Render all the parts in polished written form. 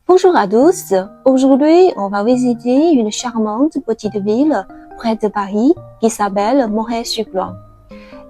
Bonjour à tous, aujourd'hui on va visiter une charmante petite ville près de Paris qui s'appelle Moret-sur-Loing.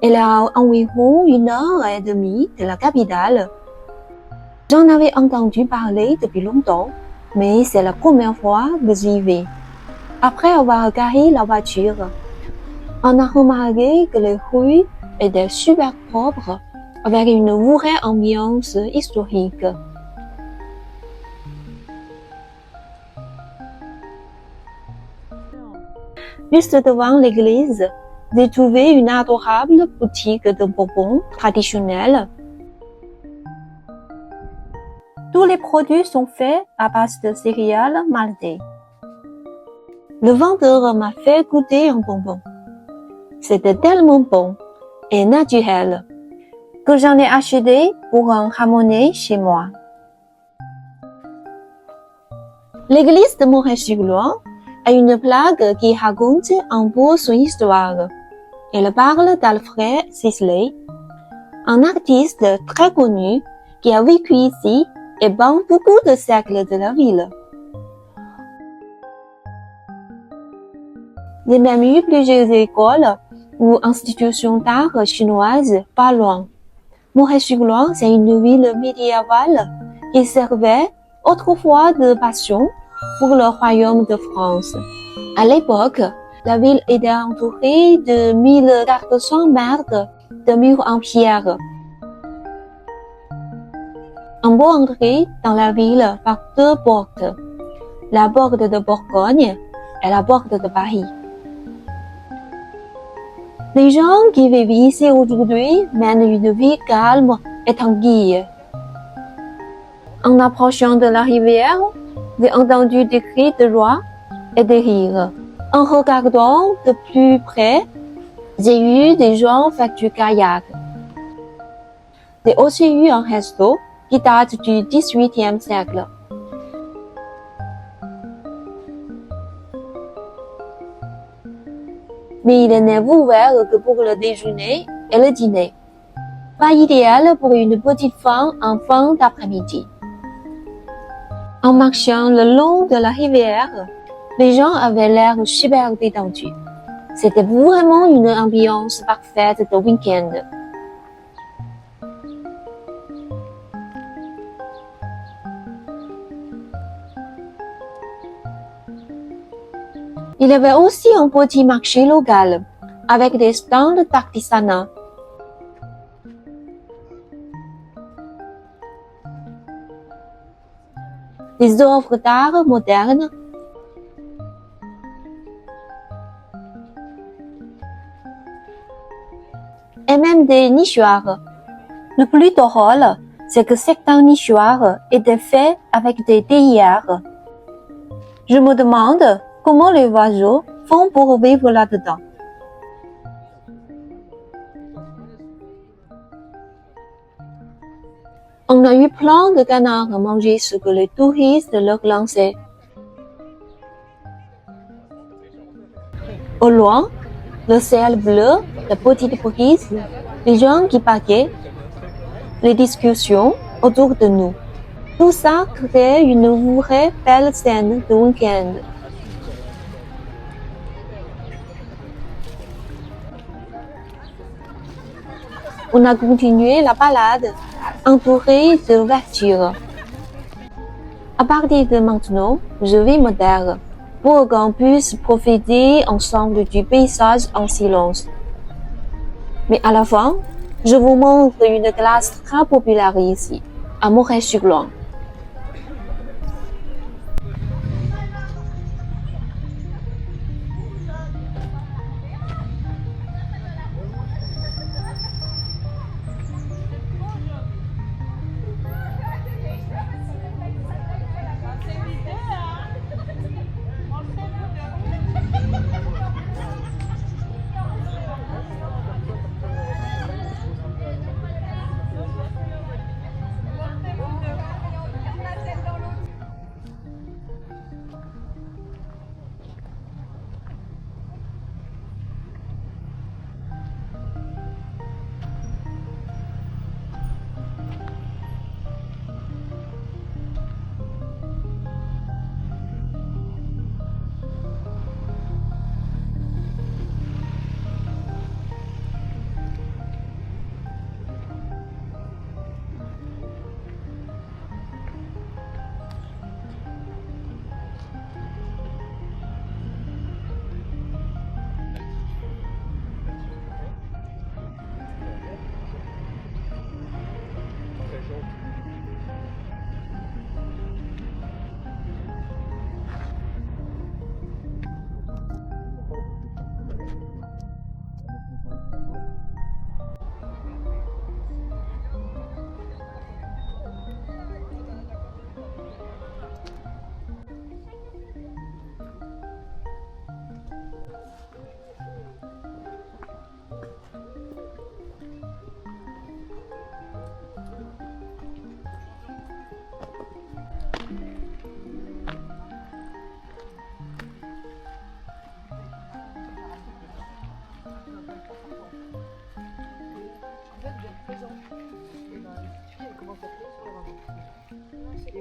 Elle est à environ 1h30 de la capitale. J'en avais entendu parler depuis longtemps, mais c'est la première fois que j'y vais. Après avoir garé la voiture, on a remarqué que les rues étaient super propres, avec une vraie ambiance historique. Juste devant l'église, j'ai trouvé une adorable boutique de bonbons traditionnels. Tous les produits sont faits à base de céréales maltais. Le vendeur m'a fait goûter un bonbon. C'était tellement bon et naturel que j'en ai acheté pour en ramener chez moi. L'église de Moret-sur-Loing a une plaque qui raconte un peu son histoire. Elle parle d'Alfred Sisley, un artiste très connu qui a vécu ici et peint beaucoup de siècles de la ville. Il y a même eu plusieurs écoles ou institutions d'art chinoises pas loin. Moret-sur-Loing, c'est une ville médiévale qui servait autrefois de bastion pour le royaume de France. À l'époque, la ville était entourée de 1400 mètres de murs en pierre. On peut entrer dans la ville par deux portes, la porte de Bourgogne et la porte de Paris. Les gens qui vivent ici aujourd'hui mènent une vie calme et tranquille. En approchant de la rivière, j'ai entendu des cris de joie et des rires. En regardant de plus près, j'ai eu des gens faire du kayak. J'ai aussi eu un resto qui date du XVIIIe siècle. Mais il n'est ouvert que pour le déjeuner et le dîner. Pas idéal pour une petite femme en fin d'après-midi. En marchant le long de la rivière, les gens avaient l'air super détendus. C'était vraiment une ambiance parfaite de week-end. Il y avait aussi un petit marché local, avec des stands d'artisanat. Des œuvres d'art modernes, et même des nichoirs. Le plus drôle, c'est que certains nichoirs étaient faits avec des théières. Je me demande comment les oiseaux font pour vivre là-dedans. On a eu plein de canards à manger ce que les touristes leur lançaient. Au loin, le ciel bleu, la petite brise, les gens qui parquaient, les discussions autour de nous. Tout ça crée une vraie belle scène de week-end. On a continué la balade, entouré de voitures. À partir de maintenant, je vais me taire, pour qu'on puisse profiter ensemble du paysage en silence. Mais à la fin, je vous montre une glace très populaire ici, à Moret-sur-Loing.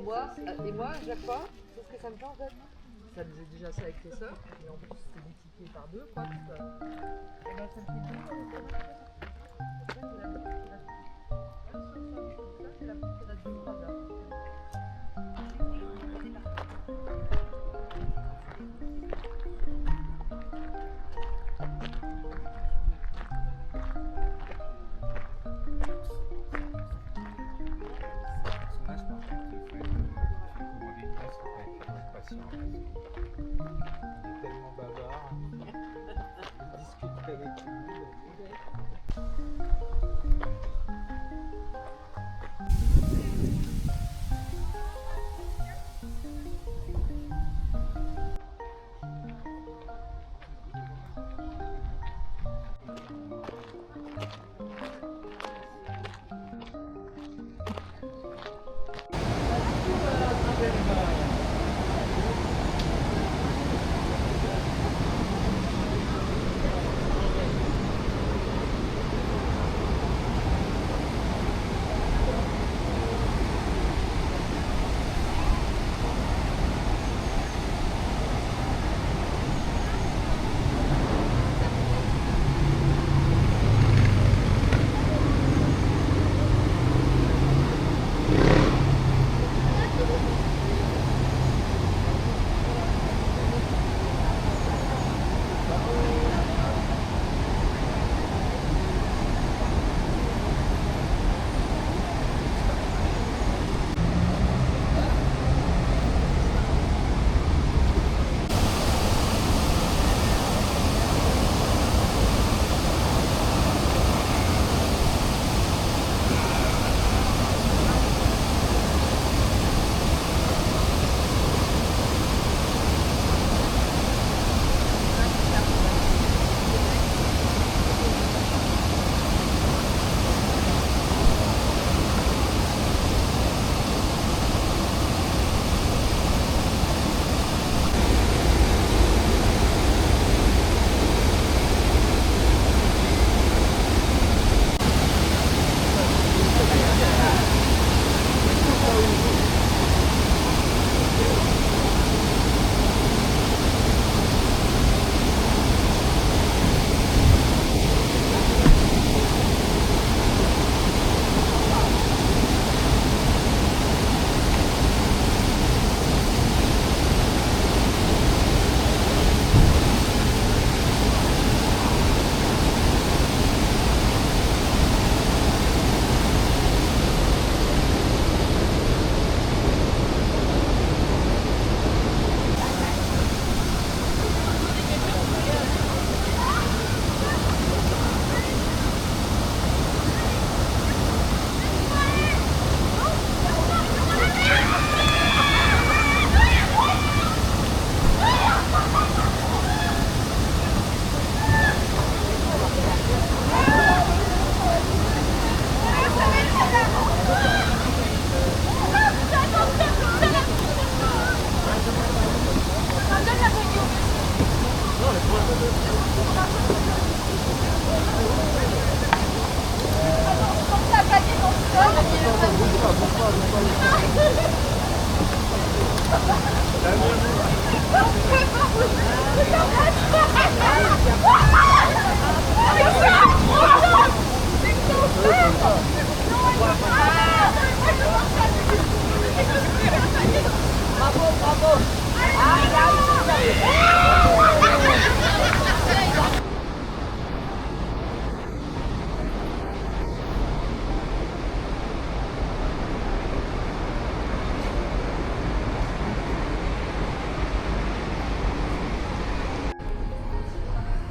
Et moi, à chaque fois, c'est ce que ça me fait en fait. Ça faisait déjà ça avec tes sœurs, et en plus c'est multiplié par deux, quoi. Et ben ça me fait deux. C'est la petite qui reste deux trois heures. Il est tellement bavard, il discute qu'avec tout le monde.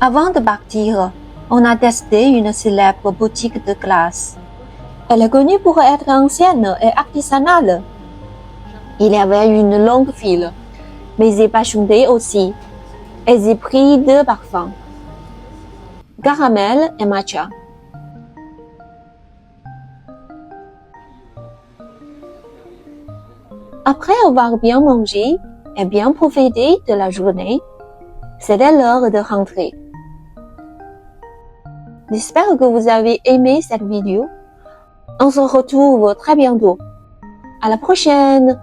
Avant de partir, on a testé une célèbre boutique de glace. Elle est connue pour être ancienne et artisanale. Il y avait une longue file, mais j'ai patienté aussi, et j'ai pris 2 parfums, caramel et matcha. Après avoir bien mangé et bien profité de la journée, c'était l'heure de rentrer. J'espère que vous avez aimé cette vidéo. On se retrouve très bientôt. À la prochaine!